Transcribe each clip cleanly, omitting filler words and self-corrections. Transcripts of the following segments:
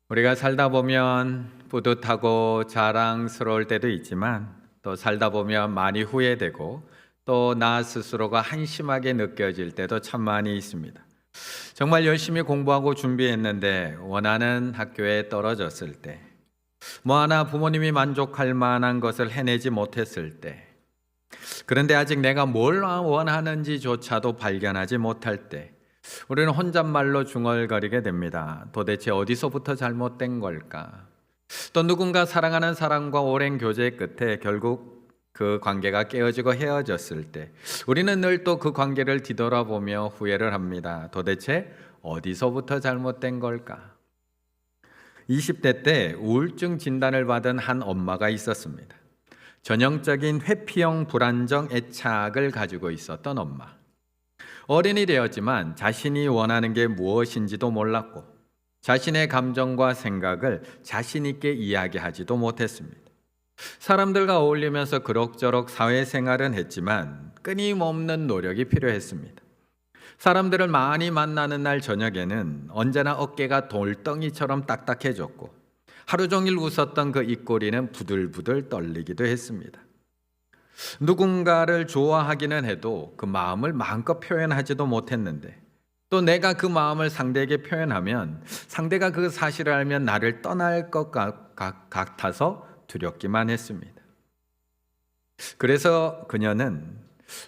우리가 살다 보면 뿌듯하고 자랑스러울 때도 있지만 또 살다 보면 많이 후회되고 또 나 스스로가 한심하게 느껴질 때도 참 많이 있습니다. 정말 열심히 공부하고 준비했는데 원하는 학교에 떨어졌을 때, 뭐 하나 부모님이 만족할 만한 것을 해내지 못했을 때, 그런데 아직 내가 뭘 원하는지조차도 발견하지 못할 때, 우리는 혼잣말로 중얼거리게 됩니다. 도대체 어디서부터 잘못된 걸까? 또 누군가 사랑하는 사람과 오랜 교제 끝에 결국 그 관계가 깨어지고 헤어졌을 때 우리는 늘 또 그 관계를 뒤돌아보며 후회를 합니다. 도대체 어디서부터 잘못된 걸까? 20대 때 우울증 진단을 받은 한 엄마가 있었습니다. 전형적인 회피형 불안정 애착을 가지고 있었던 엄마. 어른이 되었지만 자신이 원하는 게 무엇인지도 몰랐고 자신의 감정과 생각을 자신 있게 이야기하지도 못했습니다. 사람들과 어울리면서 그럭저럭 사회생활은 했지만 끊임없는 노력이 필요했습니다. 사람들을 많이 만나는 날 저녁에는 언제나 어깨가 돌덩이처럼 딱딱해졌고 하루 종일 웃었던 그 입꼬리는 부들부들 떨리기도 했습니다. 누군가를 좋아하기는 해도 그 마음을 마음껏 표현하지도 못했는데 또 내가 그 마음을 상대에게 표현하면 상대가 그 사실을 알면 나를 떠날 것 같아서 두렵기만 했습니다. 그래서 그녀는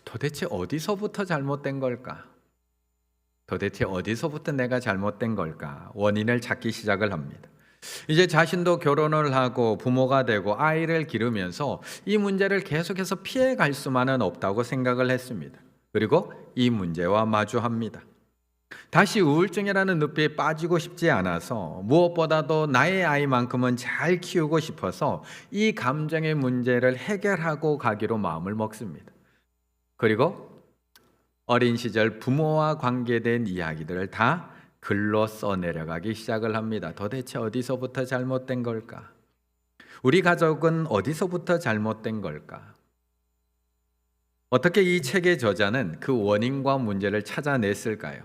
도대체 어디서부터 잘못된 걸까? 도대체 어디서부터 내가 잘못된 걸까? 원인을 찾기 시작을 합니다. 이제 자신도 결혼을 하고 부모가 되고 아이를 기르면서 이 문제를 계속해서 피해갈 수만은 없다고 생각을 했습니다. 그리고 이 문제와 마주합니다. 다시 우울증이라는 늪에 빠지고 싶지 않아서 무엇보다도 나의 아이만큼은 잘 키우고 싶어서 이 감정의 문제를 해결하고 가기로 마음을 먹습니다. 그리고 어린 시절 부모와 관계된 이야기들을 다 글로 써내려가기 시작을 합니다. 도대체 어디서부터 잘못된 걸까? 우리 가족은 어디서부터 잘못된 걸까? 어떻게 이 책의 저자는 그 원인과 문제를 찾아냈을까요?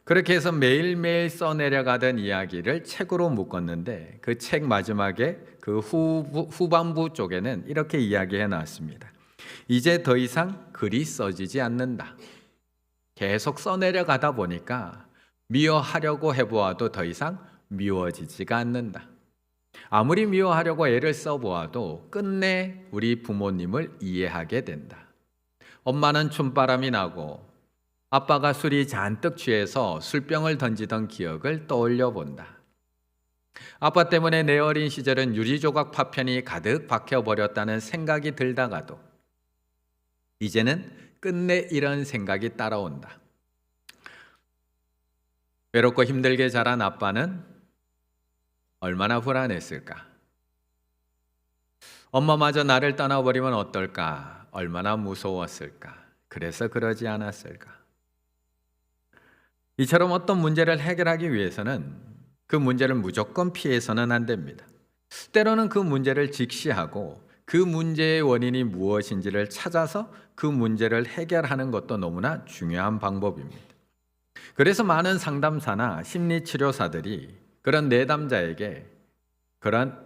그렇게 해서 매일매일 써내려가던 이야기를 책으로 묶었는데 그 책 마지막에 그 후반부 쪽에는 이렇게 이야기해 놨습니다. 이제 더 이상 글이 써지지 않는다. 계속 써내려가다 보니까 미워하려고 해보아도 더 이상 미워지지가 않는다. 아무리 미워하려고 애를 써보아도 끝내 우리 부모님을 이해하게 된다. 엄마는 춤바람이 나고 아빠가 술이 잔뜩 취해서 술병을 던지던 기억을 떠올려 본다. 아빠 때문에 내 어린 시절은 유리조각 파편이 가득 박혀버렸다는 생각이 들다가도 이제는 끝내 이런 생각이 따라온다. 외롭고 힘들게 자란 아빠는 얼마나 불안했을까? 엄마마저 나를 떠나버리면 어떨까? 얼마나 무서웠을까? 그래서 그러지 않았을까? 이처럼 어떤 문제를 해결하기 위해서는 그 문제를 무조건 피해서는 안 됩니다. 때로는 그 문제를 직시하고 그 문제의 원인이 무엇인지를 찾아서 그 문제를 해결하는 것도 너무나 중요한 방법입니다. 그래서 많은 상담사나 심리치료사들이 그런 내담자에게 그런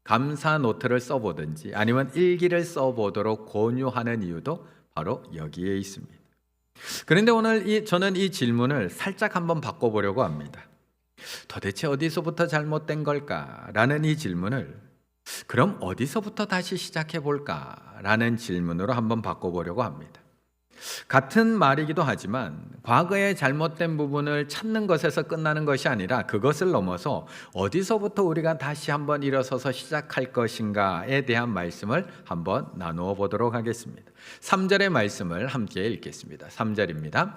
감사 노트를 써보든지 아니면 일기를 써보도록 권유하는 이유도 바로 여기에 있습니다. 그런데 오늘 저는 이 질문을 살짝 한번 바꿔보려고 합니다. 도대체 어디서부터 잘못된 걸까? 라는 이 질문을 그럼 어디서부터 다시 시작해 볼까? 라는 질문으로 한번 바꿔보려고 합니다. 같은 말이기도 하지만 과거의 잘못된 부분을 찾는 것에서 끝나는 것이 아니라 그것을 넘어서 어디서부터 우리가 다시 한번 일어서서 시작할 것인가에 대한 말씀을 한번 나누어 보도록 하겠습니다. 3절의 말씀을 함께 읽겠습니다. 3절입니다.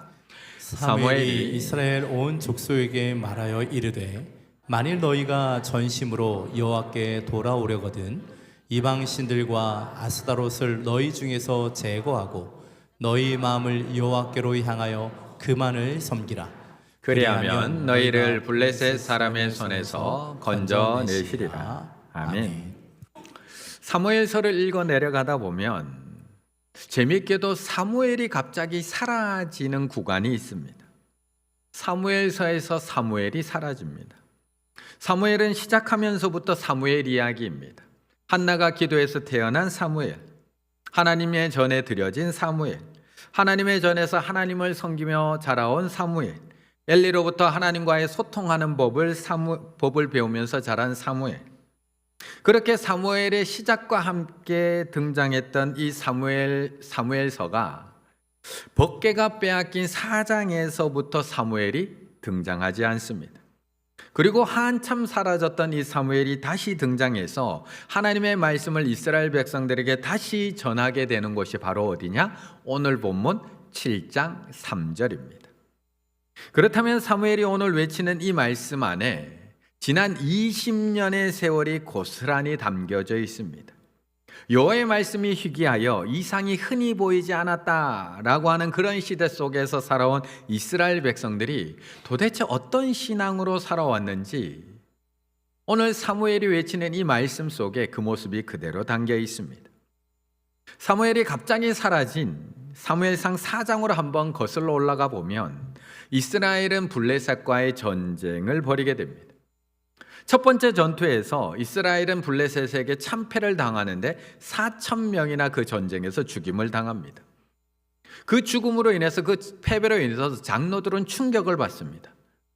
사무엘이 이스라엘 온 족속에게 말하여 이르되 만일 너희가 전심으로 여호와께 돌아오려거든 이방 신들과 아스다롯을 너희 중에서 제거하고 너희 마음을 여호와께로 향하여 그만을 섬기라. 그리하면 너희를 블레셋 사람의 손에서 건져내시리라. 아멘. 사무엘서를 읽어 내려가다 보면 재미있게도 사무엘이 갑자기 사라지는 구간이 있습니다. 사무엘서에서 사무엘이 사라집니다. 사무엘은 시작하면서부터 사무엘 이야기입니다. 한나가 기도해서 태어난 사무엘, 하나님의 전에 드려진 사무엘, 하나님의 전에서 하나님을 섬기며 자라온 사무엘, 엘리로부터 하나님과의 소통하는 법을 배우면서 자란 사무엘. 그렇게 사무엘의 시작과 함께 등장했던 이 사무엘서가 법궤가 빼앗긴 4장에서부터 사무엘이 등장하지 않습니다. 그리고 한참 사라졌던 이 사무엘이 다시 등장해서 하나님의 말씀을 이스라엘 백성들에게 다시 전하게 되는 곳이 바로 어디냐? 오늘 본문 7장 3절입니다. 그렇다면 사무엘이 오늘 외치는 이 말씀 안에 지난 20년의 세월이 고스란히 담겨져 있습니다. 여호와의 말씀이 희귀하여 이상이 흔히 보이지 않았다라고 하는 그런 시대 속에서 살아온 이스라엘 백성들이 도대체 어떤 신앙으로 살아왔는지 오늘 사무엘이 외치는 이 말씀 속에 그 모습이 그대로 담겨 있습니다. 사무엘이 갑자기 사라진 사무엘상 4장으로 한번 거슬러 올라가 보면 이스라엘은 블레셋과의 전쟁을 벌이게 됩니다. 첫 번째 전투에서 이스라엘은 블레셋에게 참패를 당하는데 4,000명이나 그 전쟁에서 죽임을 당합니다. 그 죽음으로 인해서 그 패배로 인해서 장로들은 충격을 받습니다.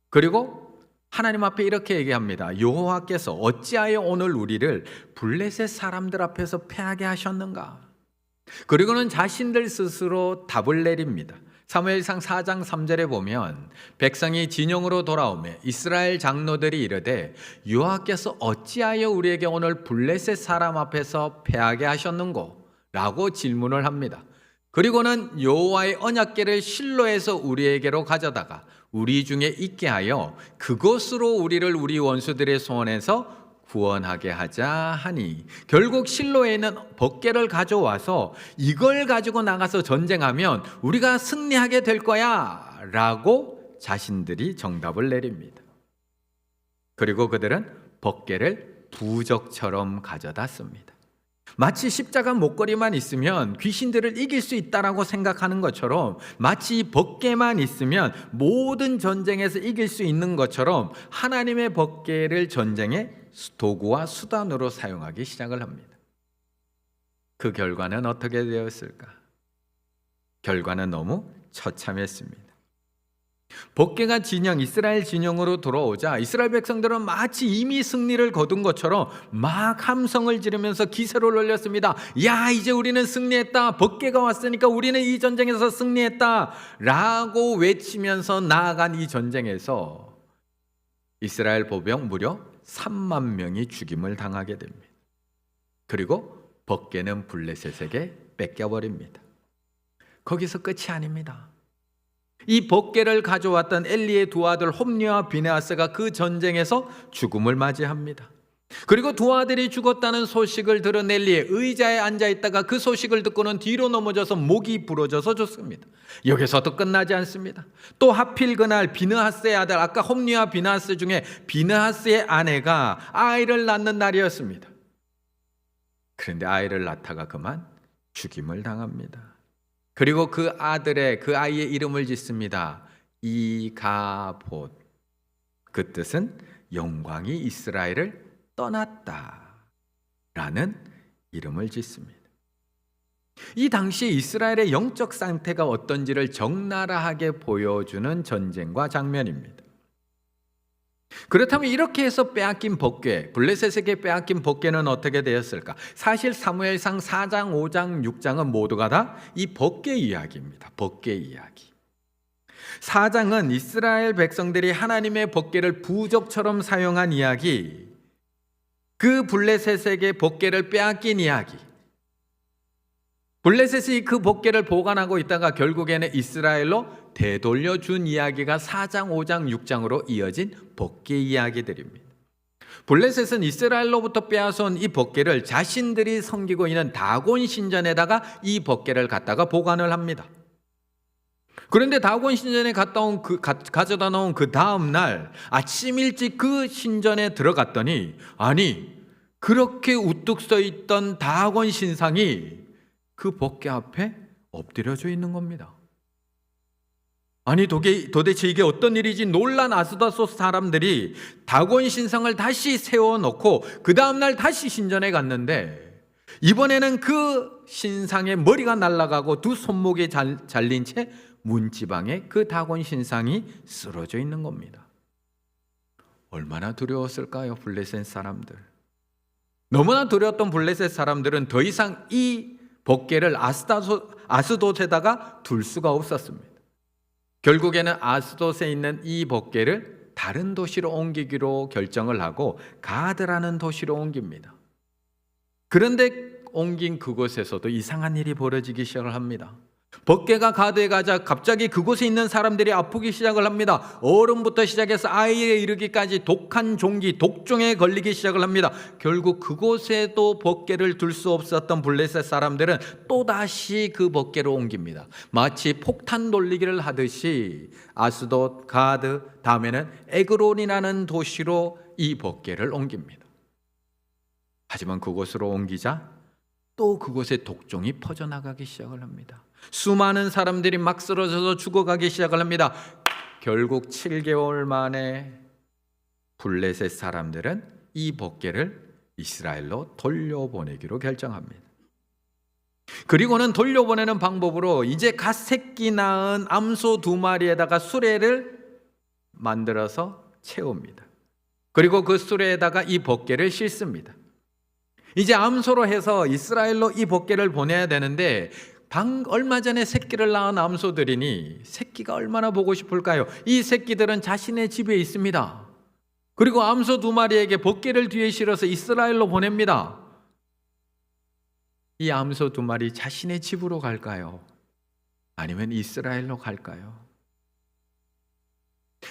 그리고 하나님 앞에 이렇게 얘기합니다. 여호와께서 어찌하여 오늘 우리를 블레셋 사람들 앞에서 패하게 하셨는가? 그리고는 자신들 스스로 답을 내립니다. 사무엘상 4장 3절에 보면 백성이 진영으로 돌아오매 이스라엘 장로들이 이르되 여호와께서 어찌하여 우리에게 오늘 블레셋 사람 앞에서 패하게 하셨는고? 라고 질문을 합니다. 그리고는 여호와의 언약궤를 실로에서 우리에게로 가져다가 우리 중에 있게 하여 그것으로 우리를 우리 원수들의 손에서 구원하게 하자 하니 결국 실로에 있는 법궤를 가져와서 이걸 가지고 나가서 전쟁하면 우리가 승리하게 될 거야 라고 자신들이 정답을 내립니다. 그리고 그들은 법궤를 부적처럼 가져다 씁니다. 마치 십자가 목걸이만 있으면 귀신들을 이길 수 있다라고 생각하는 것처럼 마치 법궤만 있으면 모든 전쟁에서 이길 수 있는 것처럼 하나님의 법궤를 전쟁의 도구와 수단으로 사용하기 시작을 합니다. 그 결과는 어떻게 되었을까? 결과는 너무 처참했습니다. 법궤가 이스라엘 진영으로 돌아오자 이스라엘 백성들은 마치 이미 승리를 거둔 것처럼 막 함성을 지르면서 기세를 올렸습니다. 야, 이제 우리는 승리했다. 법궤가 왔으니까 우리는 이 전쟁에서 승리했다 라고 외치면서 나아간 이 전쟁에서 이스라엘 보병 무려 3만 명이 죽임을 당하게 됩니다. 그리고 법궤는 블레셋에게 뺏겨버립니다. 거기서 끝이 아닙니다. 이 법궤를 가져왔던 엘리의 두 아들 홈리와 비느하스가 그 전쟁에서 죽음을 맞이합니다. 그리고 두 아들이 죽었다는 소식을 들은 엘리의 의자에 앉아있다가 그 소식을 듣고는 뒤로 넘어져서 목이 부러져서 죽습니다. 여기서도 끝나지 않습니다. 또 하필 그날 비느하스의 아들, 아까 홈리와 비느하스 중에 비느하스의 아내가 아이를 낳는 날이었습니다. 그런데 아이를 낳다가 그만 죽임을 당합니다. 그리고 그 아이의 이름을 짓습니다. 이가봇. 그 뜻은 영광이 이스라엘을 떠났다라는 이름을 짓습니다. 이 당시 이스라엘의 영적 상태가 어떤지를 적나라하게 보여주는 전쟁과 장면입니다. 그렇다면 이렇게 해서 빼앗긴 법궤, 블레셋에게 빼앗긴 법궤는 어떻게 되었을까? 사실 사무엘상 4장, 5장, 6장은 모두가 다 이 법궤 이야기입니다. 법궤 이야기. 4장은 이스라엘 백성들이 하나님의 법궤를 부적처럼 사용한 이야기, 그 블레셋에게 법궤를 빼앗긴 이야기, 블레셋이 그 법궤를 보관하고 있다가 결국에는 이스라엘로 되돌려준 이야기가 4장, 5장, 6장으로 이어진 법궤 이야기들입니다. 블레셋은 이스라엘로부터 빼앗아온 이 법궤를 자신들이 섬기고 있는 다곤 신전에다가 이 법궤를 갖다가 보관을 합니다. 그런데 다곤 신전에 가져다 놓은 그 다음 날 아침 일찍 그 신전에 들어갔더니 아니 그렇게 우뚝 서 있던 다곤 신상이 그 법궤 앞에 엎드려져 있는 겁니다. 아니 도대체 이게 어떤 일이지? 놀란 아스다소 사람들이 다곤 신상을 다시 세워놓고 그 다음날 다시 신전에 갔는데 이번에는 그 신상의 머리가 날아가고 두 손목에 잘린 채 문지방에 그 다곤 신상이 쓰러져 있는 겁니다. 얼마나 두려웠을까요? 블레셋 사람들. 너무나 두려웠던 블레셋 사람들은 더 이상 이 법궤를 아스돗에다가 둘 수가 없었습니다. 결국에는 아스돗에 있는 이 법궤를 다른 도시로 옮기기로 결정을 하고 가드라는 도시로 옮깁니다. 그런데 옮긴 그곳에서도 이상한 일이 벌어지기 시작을 합니다. 법궤가 가드에 가자 갑자기 그곳에 있는 사람들이 아프기 시작을 합니다. 어른부터 시작해서 아이에 이르기까지 독한 종기, 독종에 걸리기 시작을 합니다. 결국 그곳에도 법궤를 둘 수 없었던 블레셋 사람들은 또다시 그 법궤로 옮깁니다. 마치 폭탄 돌리기를 하듯이 아스돗, 가드, 다음에는 에그론이라는 도시로 이 법궤를 옮깁니다. 하지만 그곳으로 옮기자 또 그곳에 독종이 퍼져나가기 시작을 합니다. 수많은 사람들이 막 쓰러져서 죽어가기 시작을 합니다. 결국 7개월 만에 블레셋 사람들은 이 법궤를 이스라엘로 돌려보내기로 결정합니다. 그리고는 돌려보내는 방법으로 이제 갓 새끼 낳은 암소 2마리에다가 수레를 만들어서 채웁니다. 그리고 그 수레에다가 이 법궤를 싣습니다. 이제 암소로 해서 이스라엘로 이 법궤를 보내야 되는데 얼마 전에 새끼를 낳은 암소들이니 새끼가 얼마나 보고 싶을까요? 이 새끼들은 자신의 집에 있습니다. 그리고 암소 2마리에게 법궤를 뒤에 실어서 이스라엘로 보냅니다. 이 암소 2마리 자신의 집으로 갈까요? 아니면 이스라엘로 갈까요?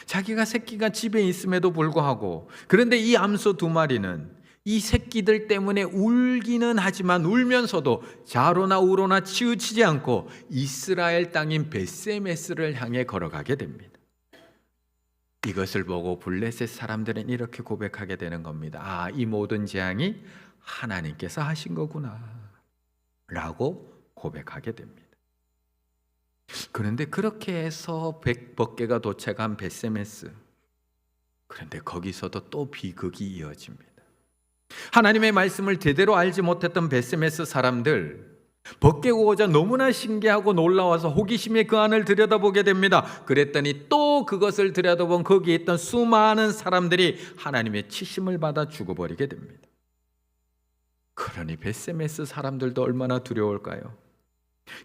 자기가 새끼가 집에 있음에도 불구하고, 그런데 이 암소 2마리는 이 새끼들 때문에 울기는 하지만 울면서도 좌로나 우로나 치우치지 않고 이스라엘 땅인 벳세메스를 향해 걸어가게 됩니다. 이것을 보고 블레셋 사람들은 이렇게 고백하게 되는 겁니다. 아, 이 모든 재앙이 하나님께서 하신 거구나 라고 고백하게 됩니다. 그런데 그렇게 해서 법궤가 도착한 벳세메스, 그런데 거기서도 또 비극이 이어집니다. 하나님의 말씀을 제대로 알지 못했던 벳세메스 사람들, 법궤가 오자 너무나 신기하고 놀라워서 호기심에 그 안을 들여다보게 됩니다. 그랬더니 또 그것을 들여다본 거기에 있던 수많은 사람들이 하나님의 치심을 받아 죽어버리게 됩니다. 그러니 벳세메스 사람들도 얼마나 두려울까요?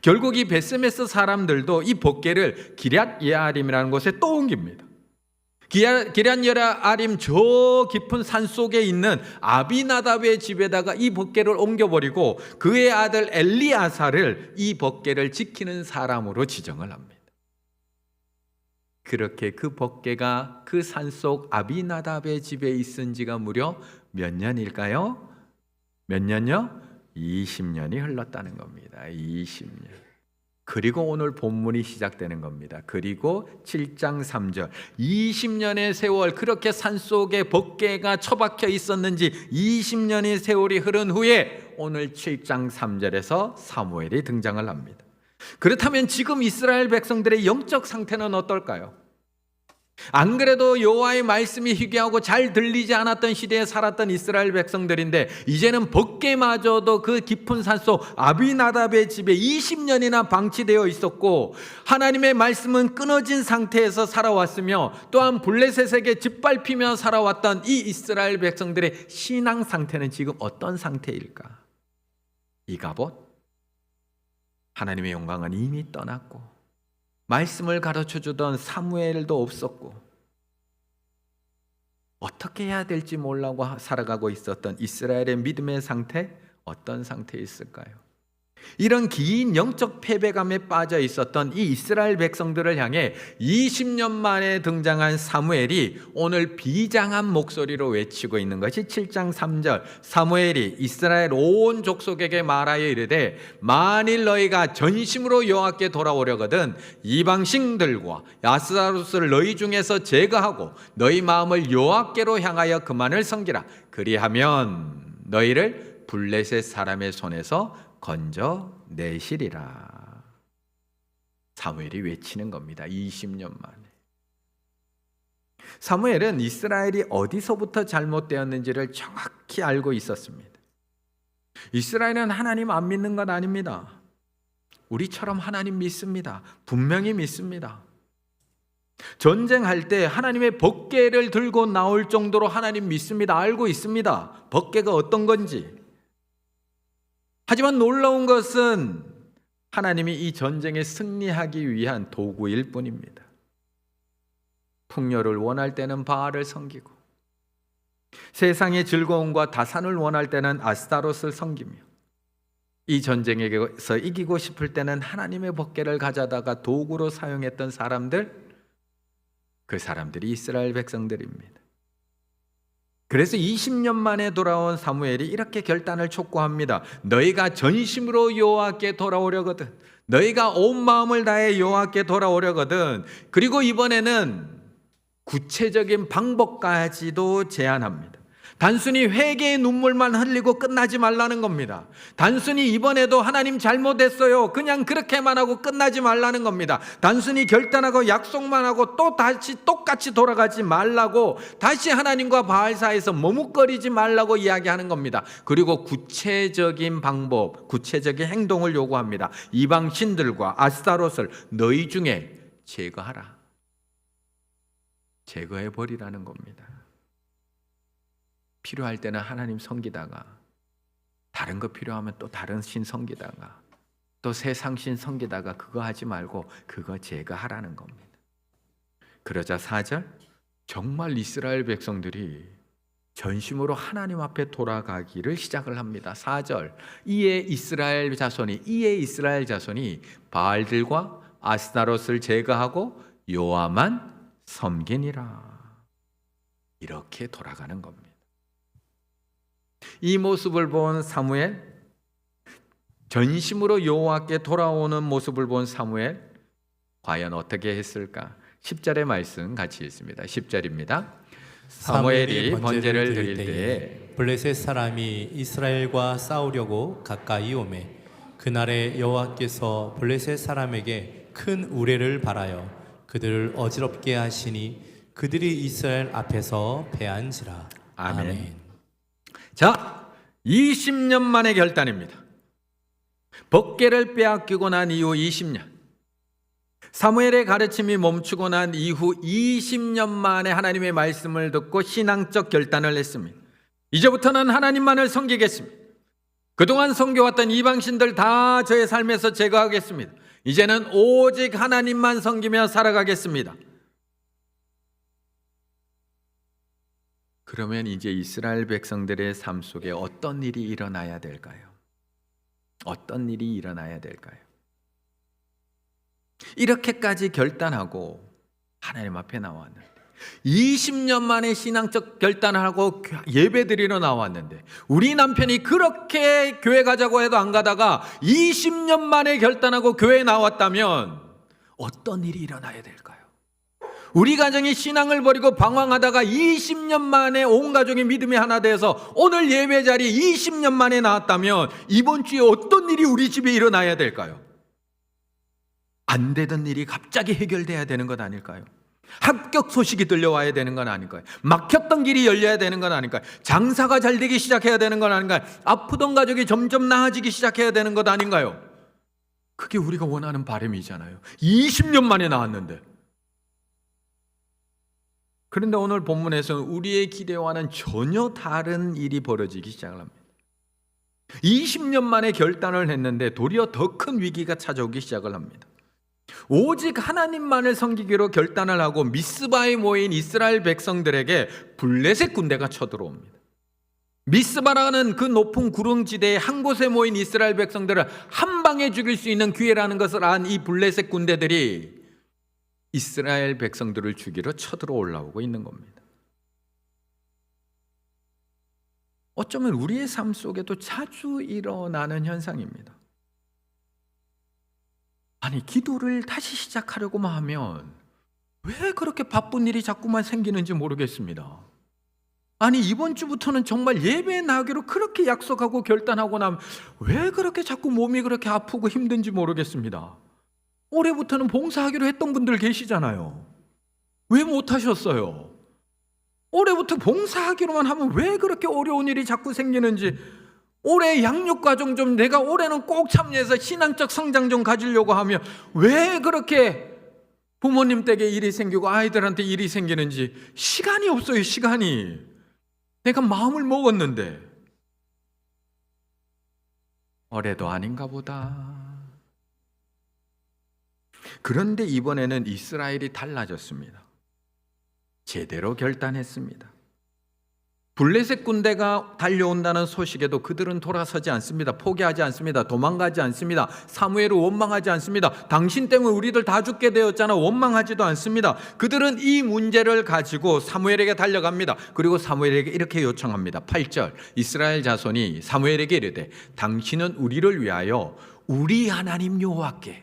결국 이 벳세메스 사람들도 이 법궤를 기럇 예아림이라는 곳에 또 옮깁니다. 기럇 예아림 저 깊은 산 속에 있는 아비나답의 집에다가 이 법궤를 옮겨버리고 그의 아들 엘리아사를 이 법궤를 지키는 사람으로 지정을 합니다. 그렇게 그 법궤가 그 산속 아비나답의 집에 있은 지가 무려 몇 년일까요? 몇 년요? 20년이 흘렀다는 겁니다. 20년. 그리고 오늘 본문이 시작되는 겁니다. 그리고 7장 3절, 20년의 세월, 그렇게 산속에 법궤가 처박혀 있었는지 20년의 세월이 흐른 후에 오늘 7장 3절에서 사무엘이 등장을 합니다. 그렇다면 지금 이스라엘 백성들의 영적 상태는 어떨까요? 안 그래도 여호와의 말씀이 희귀하고 잘 들리지 않았던 시대에 살았던 이스라엘 백성들인데 이제는 법궤마저도 그 깊은 산속 아비나답의 집에 20년이나 방치되어 있었고 하나님의 말씀은 끊어진 상태에서 살아왔으며 또한 블레셋에게 짓밟히며 살아왔던 이 이스라엘 백성들의 신앙 상태는 지금 어떤 상태일까? 이가봇, 하나님의 영광은 이미 떠났고 말씀을 가르쳐주던 사무엘도 없었고 어떻게 해야 될지 몰라고 살아가고 있었던 이스라엘의 믿음의 상태, 어떤 상태에 있을까요? 이런 긴 영적 패배감에 빠져 있었던 이 이스라엘 백성들을 향해 20년 만에 등장한 사무엘이 오늘 비장한 목소리로 외치고 있는 것이 7장 3절, 사무엘이 이스라엘 온 족속에게 말하여 이르되 만일 너희가 전심으로 여호와께 돌아오려거든 이방신들과 아스타롯을 너희 중에서 제거하고 너희 마음을 여호와께로 향하여 그만을 섬기라. 그리하면 너희를 블레셋 사람의 손에서 건져내시리라. 사무엘이 외치는 겁니다. 20년 만에. 사무엘은 이스라엘이 어디서부터 잘못되었는지를 정확히 알고 있었습니다. 이스라엘은 하나님 안 믿는 것 아닙니다. 우리처럼 하나님 믿습니다. 분명히 믿습니다. 전쟁할 때 하나님의 법궤를 들고 나올 정도로 하나님 믿습니다. 알고 있습니다. 법궤가 어떤 건지. 하지만 놀라운 것은 하나님이 이 전쟁에 승리하기 위한 도구일 뿐입니다. 풍요를 원할 때는 바알을 섬기고 세상의 즐거움과 다산을 원할 때는 아스타롯을 섬기며 이 전쟁에서 이기고 싶을 때는 하나님의 법궤를 가져다가 도구로 사용했던 사람들, 그 사람들이 이스라엘 백성들입니다. 그래서 20년 만에 돌아온 사무엘이 이렇게 결단을 촉구합니다. 너희가 전심으로 여호와께 돌아오려거든, 너희가 온 마음을 다해 여호와께 돌아오려거든. 그리고 이번에는 구체적인 방법까지도 제안합니다. 단순히 회개의 눈물만 흘리고 끝나지 말라는 겁니다. 단순히 이번에도 하나님 잘못했어요, 그냥 그렇게만 하고 끝나지 말라는 겁니다. 단순히 결단하고 약속만 하고 또 다시 똑같이 돌아가지 말라고, 다시 하나님과 바알 사이에서 머뭇거리지 말라고 이야기하는 겁니다. 그리고 구체적인 방법, 구체적인 행동을 요구합니다. 이방 신들과 아스타롯을 너희 중에 제거하라. 제거해 버리라는 겁니다. 필요할 때는 하나님 섬기다가, 다른 거 필요하면 또 다른 신 섬기다가, 또 세상 신 섬기다가 그거 하지 말고 그거 제거하라는 겁니다. 그러자 4절, 정말 이스라엘 백성들이 전심으로 하나님 앞에 돌아가기를 시작을 합니다. 4절, 이에 이스라엘 자손이 바알들과 아스타롯을 제거하고 여호와만 섬기니라. 이렇게 돌아가는 겁니다. 이 모습을 본 사무엘, 전심으로 여호와께 돌아오는 모습을 본 사무엘, 과연 어떻게 했을까? 10절의 말씀 같이 읽습니다. 10절입니다. 사무엘이 번제를 드릴 때에 블레셋 사람이 이스라엘과 싸우려고 가까이 오매 그날에 여호와께서 블레셋 사람에게 큰 우레를 발하여 그들을 어지럽게 하시니 그들이 이스라엘 앞에서 패한지라. 아멘. 자, 20년 만의 결단입니다. 법궤를 빼앗기고 난 이후 20년, 사무엘의 가르침이 멈추고 난 이후 20년 만에 하나님의 말씀을 듣고 신앙적 결단을 했습니다. 이제부터는 하나님만을 섬기겠습니다. 그동안 섬겨왔던 이방신들 다 저의 삶에서 제거하겠습니다. 이제는 오직 하나님만 섬기며 살아가겠습니다. 그러면 이제 이스라엘 백성들의 삶 속에 어떤 일이 일어나야 될까요? 어떤 일이 일어나야 될까요? 이렇게까지 결단하고 하나님 앞에 나왔는데, 20년 만에 신앙적 결단을 하고 예배 드리러 나왔는데, 우리 남편이 그렇게 교회 가자고 해도 안 가다가 20년 만에 결단하고 교회에 나왔다면 어떤 일이 일어나야 될까요? 우리 가정이 신앙을 버리고 방황하다가 20년 만에 온 가족이 믿음이 하나 돼서 오늘 예배 자리에 20년 만에 나왔다면 이번 주에 어떤 일이 우리 집에 일어나야 될까요? 안 되던 일이 갑자기 해결돼야 되는 것 아닐까요? 합격 소식이 들려와야 되는 건 아닐까요? 막혔던 길이 열려야 되는 건 아닐까요? 장사가 잘 되기 시작해야 되는 건 아닌가요? 아프던 가족이 점점 나아지기 시작해야 되는 것 아닌가요? 그게 우리가 원하는 바람이잖아요. 20년 만에 나왔는데. 그런데 오늘 본문에서는 우리의 기대와는 전혀 다른 일이 벌어지기 시작을 합니다. 20년 만에 결단을 했는데 도리어 더 큰 위기가 찾아오기 시작을 합니다. 오직 하나님만을 섬기기로 결단을 하고 미스바에 모인 이스라엘 백성들에게 블레셋 군대가 쳐들어옵니다. 미스바라는 그 높은 구릉지대에 한 곳에 모인 이스라엘 백성들을 한 방에 죽일 수 있는 기회라는 것을 안 이 블레셋 군대들이 이스라엘 백성들을 죽이러 쳐들어 올라오고 있는 겁니다. 어쩌면 우리의 삶 속에도 자주 일어나는 현상입니다. 아니, 기도를 다시 시작하려고만 하면 왜 그렇게 바쁜 일이 자꾸만 생기는지 모르겠습니다. 아니, 이번 주부터는 정말 예배에 나가기로 그렇게 약속하고 결단하고 나면 왜 그렇게 자꾸 몸이 그렇게 아프고 힘든지 모르겠습니다. 올해부터는 봉사하기로 했던 분들 계시잖아요. 왜 못하셨어요? 올해부터 봉사하기로만 하면 왜 그렇게 어려운 일이 자꾸 생기는지, 올해 양육과정 좀 내가 올해는 꼭 참여해서 신앙적 성장 좀 가지려고 하면 왜 그렇게 부모님 댁에 일이 생기고 아이들한테 일이 생기는지, 시간이 없어요. 시간이. 내가 마음을 먹었는데 올해도 아닌가 보다. 그런데 이번에는 이스라엘이 달라졌습니다. 제대로 결단했습니다. 블레셋 군대가 달려온다는 소식에도 그들은 돌아서지 않습니다. 포기하지 않습니다. 도망가지 않습니다. 사무엘을 원망하지 않습니다. 당신 때문에 우리들 다 죽게 되었잖아, 원망하지도 않습니다. 그들은 이 문제를 가지고 사무엘에게 달려갑니다. 그리고 사무엘에게 이렇게 요청합니다. 8절, 이스라엘 자손이 사무엘에게 이르되 당신은 우리를 위하여 우리 하나님 여호와께,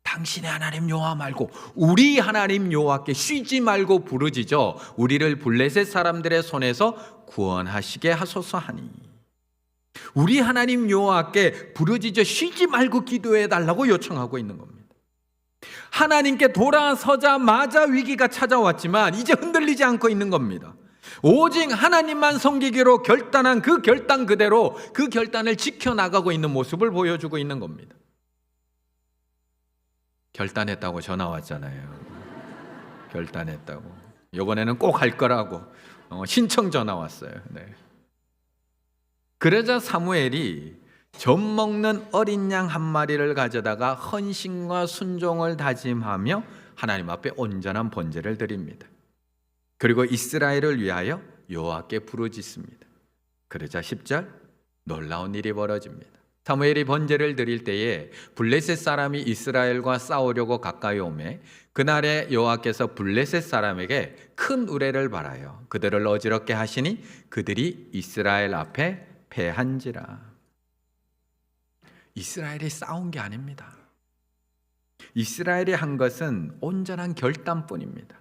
당신의 하나님 여호와 말고 우리 하나님 여호와께 쉬지 말고 부르짖어 우리를 블레셋 사람들의 손에서 구원하시게 하소서 하니, 우리 하나님 여호와께 부르짖어 쉬지 말고 기도해 달라고 요청하고 있는 겁니다. 하나님께 돌아서자마자 위기가 찾아왔지만 이제 흔들리지 않고 있는 겁니다. 오직 하나님만 섬기기로 결단한 그 결단 그대로 그 결단을 지켜나가고 있는 모습을 보여주고 있는 겁니다. 결단했다고 전화 왔잖아요. 결단했다고. 이번에는 꼭 할 거라고 신청 전화 왔어요. 네. 그러자 사무엘이 젖 먹는 어린 양 한 마리를 가져다가 헌신과 순종을 다짐하며 하나님 앞에 온전한 번제를 드립니다. 그리고 이스라엘을 위하여 여호와께 부르짖습니다. 그러자 10절, 놀라운 일이 벌어집니다. 사무엘이 번제를 드릴 때에 블레셋 사람이 이스라엘과 싸우려고 가까이 오매 그날에 여호와께서 블레셋 사람에게 큰 우레를 발하여 그들을 어지럽게 하시니 그들이 이스라엘 앞에 패한지라. 이스라엘이 싸운 게 아닙니다. 이스라엘이 한 것은 온전한 결단뿐입니다.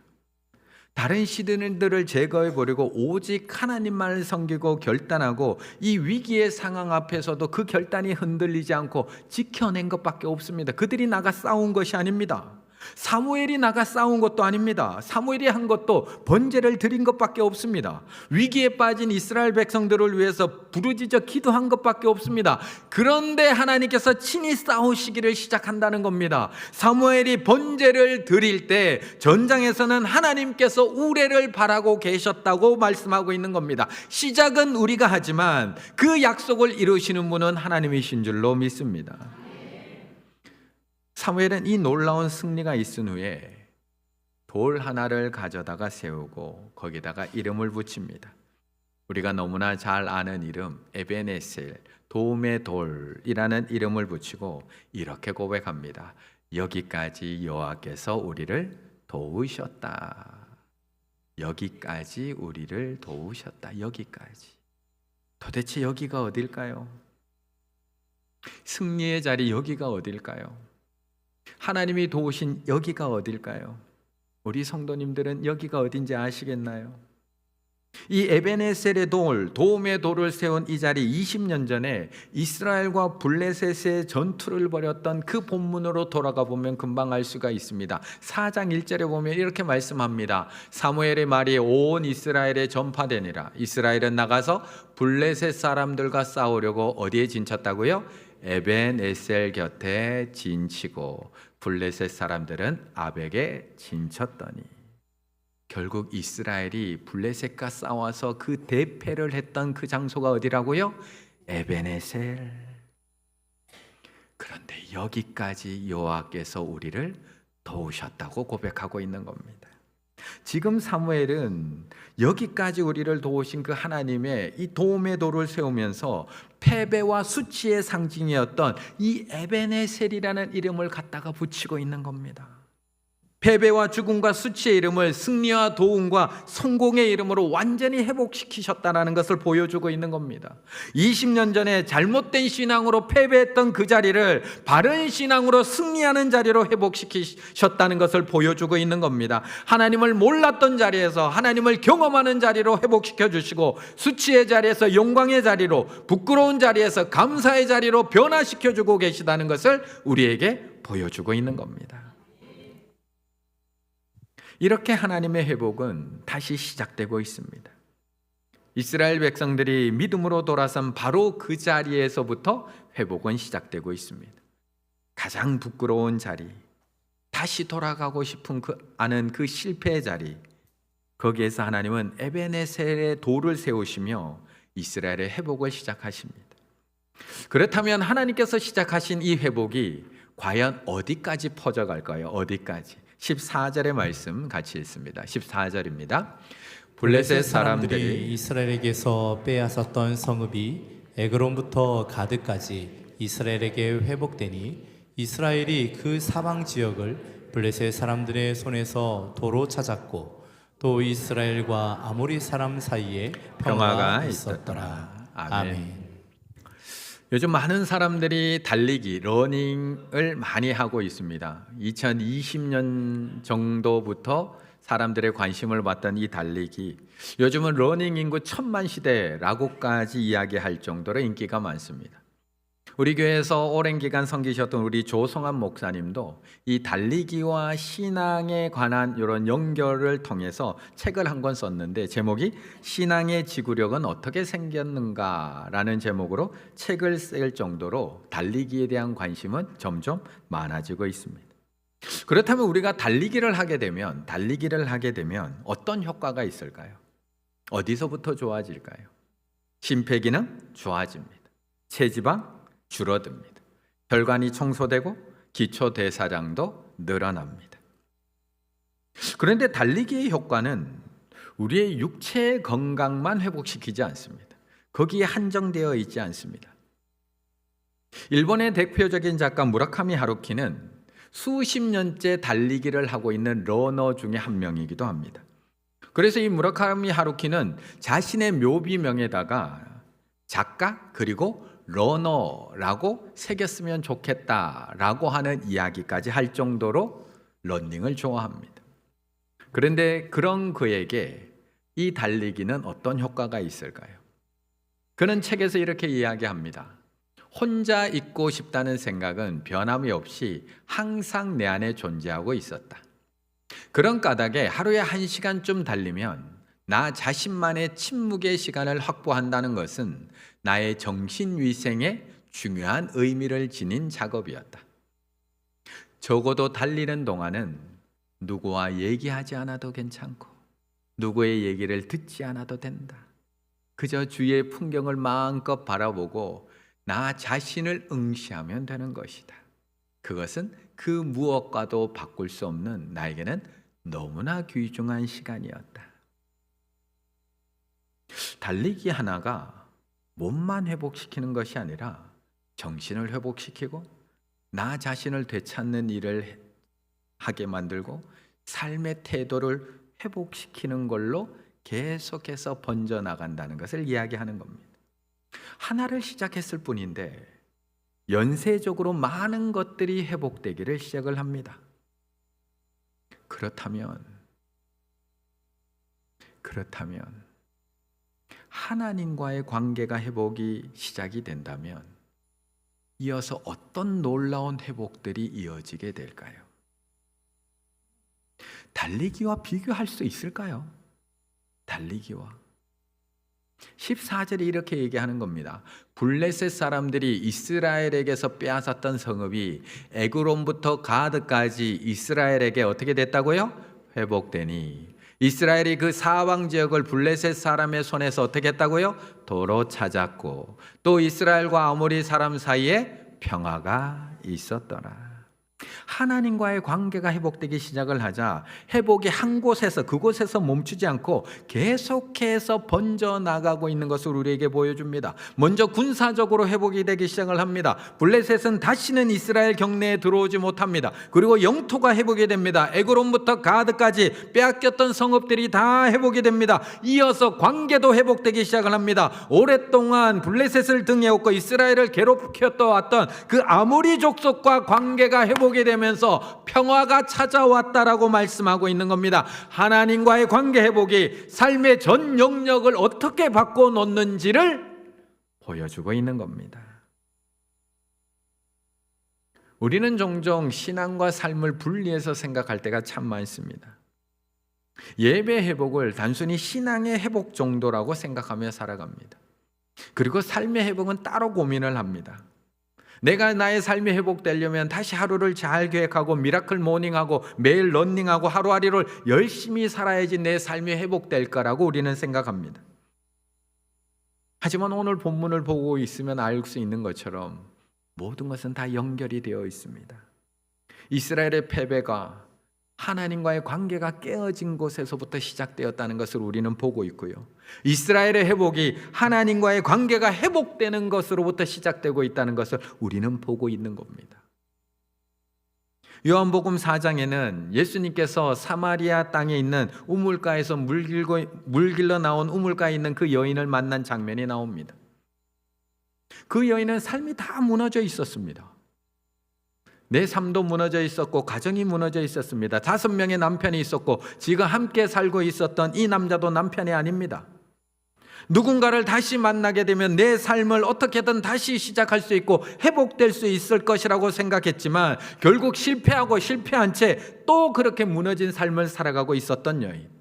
다른 신들을 제거해 버리고 오직 하나님만을 섬기고 결단하고 이 위기의 상황 앞에서도 그 결단이 흔들리지 않고 지켜낸 것밖에 없습니다. 그들이 나가 싸운 것이 아닙니다. 사무엘이 나가 싸운 것도 아닙니다. 사무엘이 한 것도 번제를 드린 것밖에 없습니다. 위기에 빠진 이스라엘 백성들을 위해서 부르짖어 기도한 것밖에 없습니다. 그런데 하나님께서 친히 싸우시기를 시작한다는 겁니다. 사무엘이 번제를 드릴 때 전장에서는 하나님께서 우레를 바라고 계셨다고 말씀하고 있는 겁니다. 시작은 우리가 하지만 그 약속을 이루시는 분은 하나님이신 줄로 믿습니다. 사무엘은 이 놀라운 승리가 있은 후에 돌 하나를 가져다가 세우고 거기다가 이름을 붙입니다. 우리가 너무나 잘 아는 이름 에베네셀, 도움의 돌이라는 이름을 붙이고 이렇게 고백합니다. 여기까지 여호와께서 우리를 도우셨다. 여기까지 우리를 도우셨다. 여기까지. 도대체 여기가 어딜까요? 승리의 자리 여기가 어딜까요? 하나님이 도우신 여기가 어딜까요? 우리 성도님들은 여기가 어딘지 아시겠나요? 이 에베네셀의 돌, 도움의 돌을 세운 이 자리 20년 전에 이스라엘과 블레셋의 전투를 벌였던 그 본문으로 돌아가 보면 금방 알 수가 있습니다. 4장 1절에 보면 이렇게 말씀합니다. 사무엘의 말이 온 이스라엘에 전파되니라. 이스라엘은 나가서 블레셋 사람들과 싸우려고 어디에 진쳤다고요? 에벤에셀 곁에 진치고 블레셋 사람들은 아벡에 진쳤더니, 결국 이스라엘이 블레셋과 싸워서 그 대패를 했던 그 장소가 어디라고요? 에벤에셀. 그런데 여기까지 여호와께서 우리를 도우셨다고 고백하고 있는 겁니다. 지금 사무엘은 여기까지 우리를 도우신 그 하나님의 이 도움의 돌을 세우면서 패배와 수치의 상징이었던 이 에베네셀이라는 이름을 갖다가 붙이고 있는 겁니다. 패배와 죽음과 수치의 이름을 승리와 도움과 성공의 이름으로 완전히 회복시키셨다는 것을 보여주고 있는 겁니다. 20년 전에 잘못된 신앙으로 패배했던 그 자리를 바른 신앙으로 승리하는 자리로 회복시키셨다는 것을 보여주고 있는 겁니다. 하나님을 몰랐던 자리에서 하나님을 경험하는 자리로 회복시켜 주시고, 수치의 자리에서 영광의 자리로, 부끄러운 자리에서 감사의 자리로 변화시켜 주고 계시다는 것을 우리에게 보여주고 있는 겁니다. 이렇게 하나님의 회복은 다시 시작되고 있습니다. 이스라엘 백성들이 믿음으로 돌아선 바로 그 자리에서부터 회복은 시작되고 있습니다. 가장 부끄러운 자리, 다시 돌아가고 싶은 아는 그 실패의 자리, 거기에서 하나님은 에베네셀의 돌을 세우시며 이스라엘의 회복을 시작하십니다. 그렇다면 하나님께서 시작하신 이 회복이 과연 어디까지 퍼져갈까요? 어디까지? 14절의 말씀 같이 읽습니다. 14절입니다. 블레셋 사람들이 이스라엘에게서 빼앗았던 성읍이 에그론부터 가드까지 이스라엘에게 회복되니 이스라엘이 그 사방 지역을 블레셋 사람들의 손에서 도로 찾았고 또 이스라엘과 아모리 사람 사이에 평화가 있었더라. 아멘. 요즘 많은 사람들이 달리기, 러닝을 많이 하고 있습니다. 2020년 정도부터 사람들의 관심을 받던 이 달리기, 요즘은 러닝 인구 1000만 시대라고까지 이야기할 정도로 인기가 많습니다. 우리 교회에서 오랜 기간 섬기셨던 우리 조성환 목사님도 이 달리기와 신앙에 관한 이런 연결을 통해서 책을 한 권 썼는데 제목이 신앙의 지구력은 어떻게 생겼는가라는 제목으로 책을 쓸 정도로 달리기에 대한 관심은 점점 많아지고 있습니다. 그렇다면 우리가 달리기를 하게 되면 어떤 효과가 있을까요? 어디서부터 좋아질까요? 심폐기능 좋아집니다. 체지방 줄어듭니다. 혈관이 청소되고 기초 대사량도 늘어납니다. 그런데 달리기의 효과는 우리의 육체의 건강만 회복시키지 않습니다. 거기에 한정되어 있지 않습니다. 일본의 대표적인 작가 무라카미 하루키는 수십 년째 달리기를 하고 있는 러너 중에 한 명이기도 합니다. 그래서 이 무라카미 하루키는 자신의 묘비명에다가 작가 그리고 러너라고 새겼으면 좋겠다라고 하는 이야기까지 할 정도로 러닝을 좋아합니다. 그런데 그런 그에게 이 달리기는 어떤 효과가 있을까요? 그는 책에서 이렇게 이야기합니다. 혼자 있고 싶다는 생각은 변함이 없이 항상 내 안에 존재하고 있었다. 그런 까닭에 하루에 1시간쯤 달리면 나 자신만의 침묵의 시간을 확보한다는 것은 나의 정신위생에 중요한 의미를 지닌 작업이었다. 적어도 달리는 동안은 누구와 얘기하지 않아도 괜찮고 누구의 얘기를 듣지 않아도 된다. 그저 주위의 풍경을 마음껏 바라보고 나 자신을 응시하면 되는 것이다. 그것은 그 무엇과도 바꿀 수 없는 나에게는 너무나 귀중한 시간이었다. 달리기 하나가 몸만 회복시키는 것이 아니라 정신을 회복시키고 나 자신을 되찾는 일을 하게 만들고 삶의 태도를 회복시키는 걸로 계속해서 번져나간다는 것을 이야기하는 겁니다. 하나를 시작했을 뿐인데 연쇄적으로 많은 것들이 회복되기를 시작을 합니다. 그렇다면 하나님과의 관계가 회복이 시작이 된다면 이어서 어떤 놀라운 회복들이 이어지게 될까요? 달리기와 비교할 수 있을까요? 달리기와 14절에 이렇게 얘기하는 겁니다. 블레셋 사람들이 이스라엘에게서 빼앗았던 성읍이 에그론부터 가드까지 이스라엘에게 어떻게 됐다고요? 회복되니 이스라엘이 그 사방 지역을 블레셋 사람의 손에서 어떻게 했다고요? 도로 찾았고 또 이스라엘과 아모리 사람 사이에 평화가 있었더라. 하나님과의 관계가 회복되기 시작을 하자 회복이 한 곳에서 그곳에서 멈추지 않고 계속해서 번져나가고 있는 것을 우리에게 보여줍니다. 먼저 군사적으로 회복이 되기 시작을 합니다. 블레셋은 다시는 이스라엘 경내에 들어오지 못합니다. 그리고 영토가 회복이 됩니다. 에그론부터 가드까지 빼앗겼던 성읍들이 다 회복이 됩니다. 이어서 관계도 회복되기 시작을 합니다. 오랫동안 블레셋을 등에 업고 이스라엘을 괴롭혔던 왔던 그 아모리 족속과 관계가 회복이 되면서 평화가 찾아왔다라고 말씀하고 있는 겁니다. 하나님과의 관계 회복이 삶의 전 영역을 어떻게 바꿔놓는지를 보여주고 있는 겁니다. 우리는 종종 신앙과 삶을 분리해서 생각할 때가 참 많습니다. 예배 회복을 단순히 신앙의 회복 정도라고 생각하며 살아갑니다. 그리고 삶의 회복은 따로 고민을 합니다. 내가 나의 삶이 회복되려면 다시 하루를 잘 계획하고 미라클 모닝하고 매일 런닝하고 하루하루를 열심히 살아야지 내 삶이 회복될 거라고 우리는 생각합니다. 하지만 오늘 본문을 보고 있으면 알 수 있는 것처럼 모든 것은 다 연결이 되어 있습니다. 이스라엘의 패배가 하나님과의 관계가 깨어진 곳에서부터 시작되었다는 것을 우리는 보고 있고요. 이스라엘의 회복이 하나님과의 관계가 회복되는 것으로부터 시작되고 있다는 것을 우리는 보고 있는 겁니다. 요한복음 4장에는 예수님께서 사마리아 땅에 있는 우물가에서 물 길러 나온 우물가에 있는 그 여인을 만난 장면이 나옵니다. 그 여인은 삶이 다 무너져 있었습니다. 내 삶도 무너져 있었고 가정이 무너져 있었습니다. 5명의 남편이 있었고 지금 함께 살고 있었던 이 남자도 남편이 아닙니다. 누군가를 다시 만나게 되면 내 삶을 어떻게든 다시 시작할 수 있고 회복될 수 있을 것이라고 생각했지만 결국 실패한 채 또 그렇게 무너진 삶을 살아가고 있었던 여인.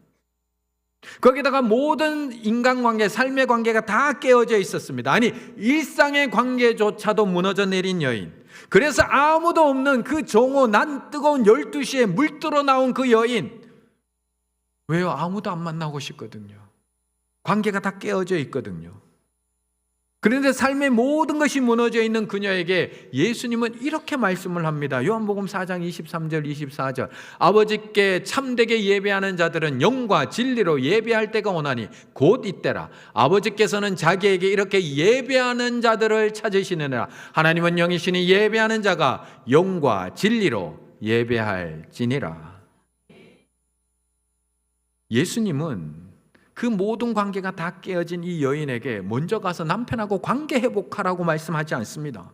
거기다가 모든 인간관계, 삶의 관계가 다 깨어져 있었습니다. 아니, 일상의 관계조차도 무너져 내린 여인. 그래서 아무도 없는 그 정오 난 뜨거운 12시에 물들어 나온 그 여인. 왜요? 아무도 안 만나고 싶거든요. 관계가 다 깨어져 있거든요. 그런데 삶의 모든 것이 무너져 있는 그녀에게 예수님은 이렇게 말씀을 합니다. 요한복음 4장 23절 24절 아버지께 참되게 예배하는 자들은 영과 진리로 예배할 때가 오나니 곧 이때라. 아버지께서는 자기에게 이렇게 예배하는 자들을 찾으시느니라. 하나님은 영이시니 예배하는 자가 영과 진리로 예배할지니라. 예수님은 그 모든 관계가 다 깨어진 이 여인에게 먼저 가서 남편하고 관계 회복하라고 말씀하지 않습니다.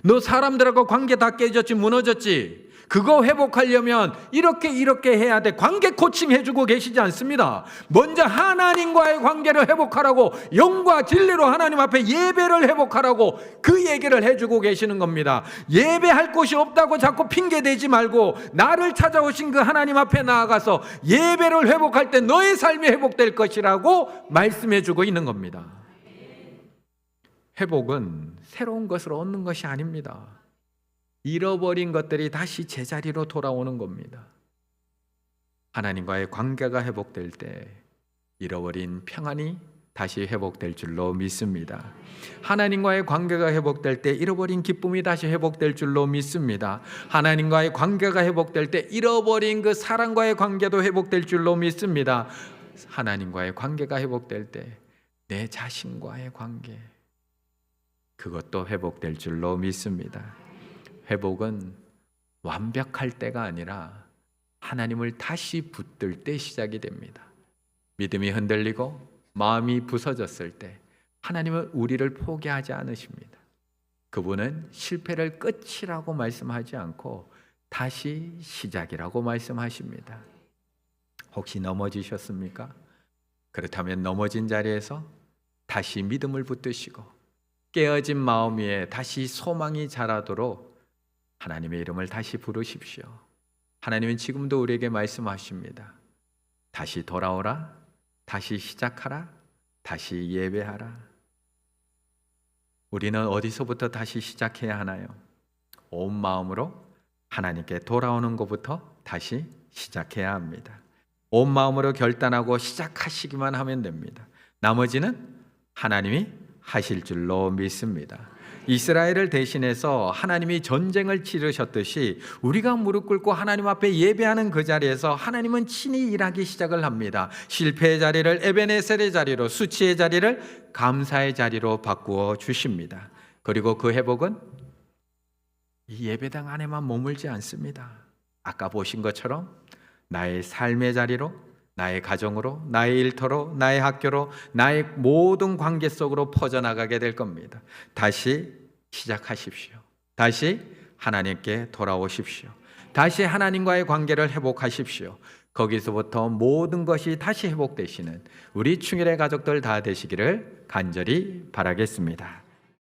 너 사람들하고 관계 다 깨졌지, 무너졌지. 그거 회복하려면 이렇게 해야 돼. 관계 코칭 해주고 계시지 않습니다. 먼저 하나님과의 관계를 회복하라고, 영과 진리로 하나님 앞에 예배를 회복하라고 그 얘기를 해주고 계시는 겁니다. 예배할 곳이 없다고 자꾸 핑계대지 말고 나를 찾아오신 그 하나님 앞에 나아가서 예배를 회복할 때 너의 삶이 회복될 것이라고 말씀해주고 있는 겁니다. 회복은 새로운 것을 얻는 것이 아닙니다. 잃어버린 것들이 다시 제자리로 돌아오는 겁니다. 하나님과의 관계가 회복될 때 잃어버린 평안이 다시 회복될 줄로 믿습니다. 하나님과의 관계가 회복될 때 잃어버린 기쁨이 다시 회복될 줄로 믿습니다. 하나님과의 관계가 회복될 때 잃어버린 그 사랑과의 관계도 회복될 줄로 믿습니다. 하나님과의 관계가 회복될 때 내 자신과의 관계, 그것도 회복될 줄로 믿습니다. 회복은 완벽할 때가 아니라 하나님을 다시 붙들 때 시작이 됩니다. 믿음이 흔들리고 마음이 부서졌을 때 하나님은 우리를 포기하지 않으십니다. 그분은 실패를 끝이라고 말씀하지 않고 다시 시작이라고 말씀하십니다. 혹시 넘어지셨습니까? 그렇다면 넘어진 자리에서 다시 믿음을 붙드시고 깨어진 마음 위에 다시 소망이 자라도록 하나님의 이름을 다시 부르십시오. 하나님은 지금도 우리에게 말씀하십니다. 다시 돌아오라, 다시 시작하라, 다시 예배하라. 우리는 어디서부터 다시 시작해야 하나요? 온 마음으로 하나님께 돌아오는 것부터 다시 시작해야 합니다. 온 마음으로 결단하고 시작하시기만 하면 됩니다. 나머지는 하나님이 하실 줄로 믿습니다. 이스라엘을 대신해서 하나님이 전쟁을 치르셨듯이 우리가 무릎 꿇고 하나님 앞에 예배하는 그 자리에서 하나님은 친히 일하기 시작을 합니다. 실패의 자리를 에베네셀의 자리로, 수치의 자리를 감사의 자리로 바꾸어 주십니다. 그리고 그 회복은 이 예배당 안에만 머물지 않습니다. 아까 보신 것처럼 나의 삶의 자리로, 나의 가정으로, 나의 일터로, 나의 학교로, 나의 모든 관계 속으로 퍼져나가게 될 겁니다. 다시 시작하십시오. 다시 하나님께 돌아오십시오. 다시 하나님과의 관계를 회복하십시오. 거기서부터 모든 것이 다시 회복되시는 우리 충일의 가족들 다 되시기를 간절히 바라겠습니다.